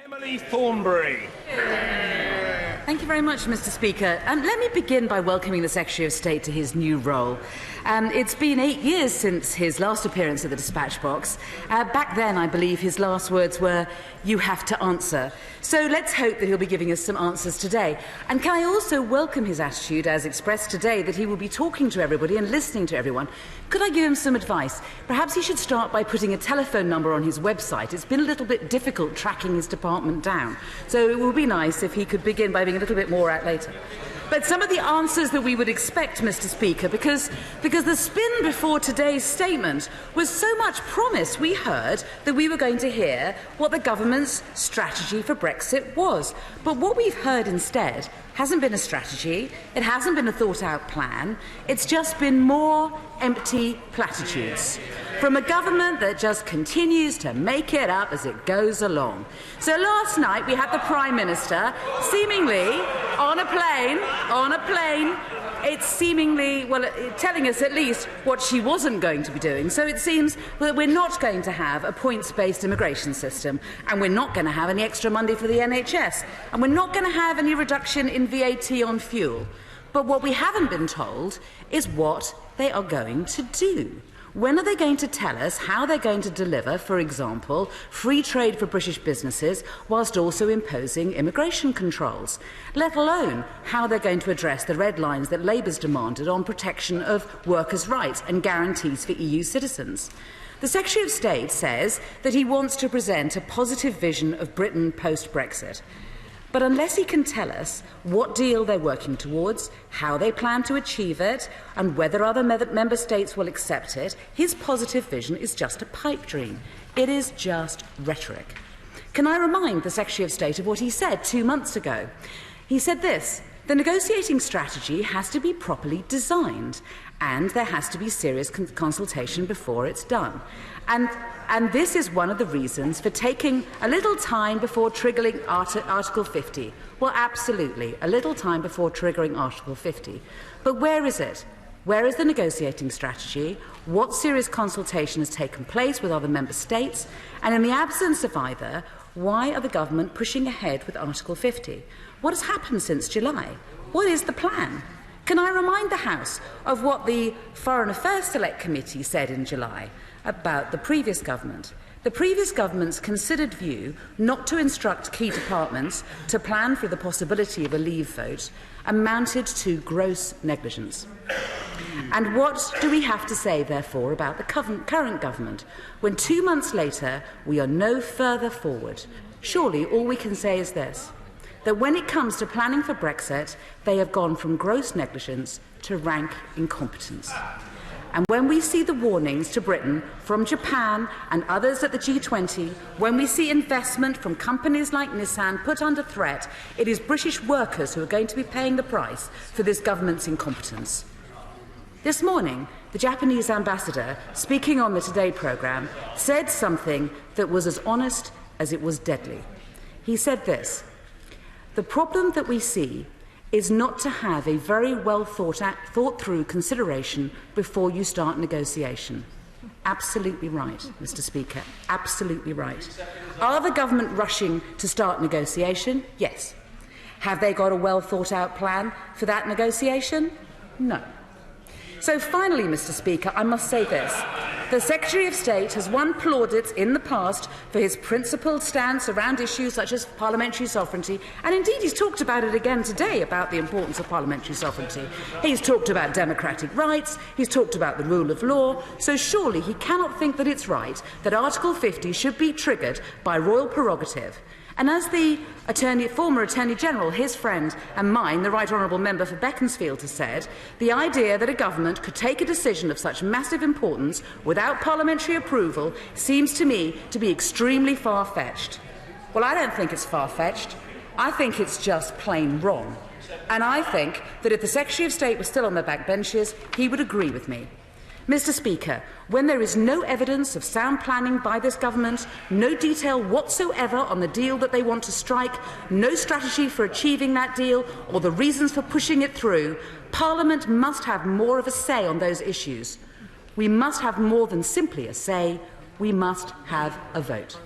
Thornberry. Thank you very much, Mr. Speaker. Let me begin by welcoming the Secretary of State to his new role. It's been 8 years since his last appearance at the dispatch box. Back then, I believe his last words were, "You have to answer." So let's hope that he'll be giving us some answers today. And can I also welcome his attitude, as expressed today, that he will be talking to everybody and listening to everyone. Could I give him some advice? Perhaps he should start by putting a telephone number on his website. It's been a little bit difficult tracking his department down. So it would be nice if he could begin by being a little bit more out later. But some of the answers that we would expect, Mr. Speaker, because the spin before today's statement was so much promise. We heard that we were going to hear what the government's strategy for Brexit was. But what we've heard instead hasn't been a strategy, it hasn't been a thought-out plan, it's just been more empty platitudes from a government that just continues to make it up as it goes along. So last night we had the Prime Minister seemingly on a plane, it's seemingly, well, telling us at least what she wasn't going to be doing. So it seems that we're not going to have a points-based immigration system, and we're not going to have any extra money for the NHS, and we're not going to have any reduction in VAT on fuel. But what we haven't been told is what they are going to do. When are they going to tell us how they're going to deliver, for example, free trade for British businesses whilst also imposing immigration controls, let alone how they're going to address the red lines that Labour's demanded on protection of workers' rights and guarantees for EU citizens? The Secretary of State says that he wants to present a positive vision of Britain post-Brexit. But unless he can tell us what deal they're working towards, how they plan to achieve it, and whether other member states will accept it, his positive vision is just a pipe dream. It is just rhetoric. Can I remind the Secretary of State of what he said 2 months ago? He said this: the negotiating strategy has to be properly designed, and there has to be serious consultation before it's done. And this is one of the reasons for taking a little time before triggering Article 50. Well, absolutely, a little time before triggering Article 50. But where is it? Where is the negotiating strategy? What serious consultation has taken place with other member states? And in the absence of either, why are the government pushing ahead with Article 50? What has happened since July? What is the plan? Can I remind the House of what the Foreign Affairs Select Committee said in July about the previous government? The previous government's considered view not to instruct key departments to plan for the possibility of a leave vote amounted to gross negligence. And what do we have to say, therefore, about the current government when 2 months later we are no further forward? Surely all we can say is this: that when it comes to planning for Brexit, they have gone from gross negligence to rank incompetence. And when we see the warnings to Britain from Japan and others at the G20, when we see investment from companies like Nissan put under threat, it is British workers who are going to be paying the price for this government's incompetence. This morning, the Japanese ambassador, speaking on the Today programme, said something that was as honest as it was deadly. He said this: the problem that we see is not to have a very well thought through consideration before you start negotiation. Absolutely right, Mr. Speaker, absolutely right. Are the government rushing to start negotiation? Yes. Have they got a well thought out plan for that negotiation? No. So finally, Mr. Speaker, I must say this. The Secretary of State has won plaudits in the past for his principled stance around issues such as parliamentary sovereignty, and indeed he's talked about it again today, about the importance of parliamentary sovereignty. He's talked about democratic rights, he's talked about the rule of law, so surely he cannot think that it's right that Article 50 should be triggered by royal prerogative. And as the former Attorney General, his friend and mine, the Right Honourable Member for Beaconsfield, has said, the idea that a government could take a decision of such massive importance without parliamentary approval seems to me to be extremely far-fetched. Well, I don't think it's far-fetched. I think it's just plain wrong. And I think that if the Secretary of State was still on the backbenches, he would agree with me. Mr. Speaker, when there is no evidence of sound planning by this government, no detail whatsoever on the deal that they want to strike, no strategy for achieving that deal or the reasons for pushing it through, Parliament must have more of a say on those issues. We must have more than simply a say. We must have a vote.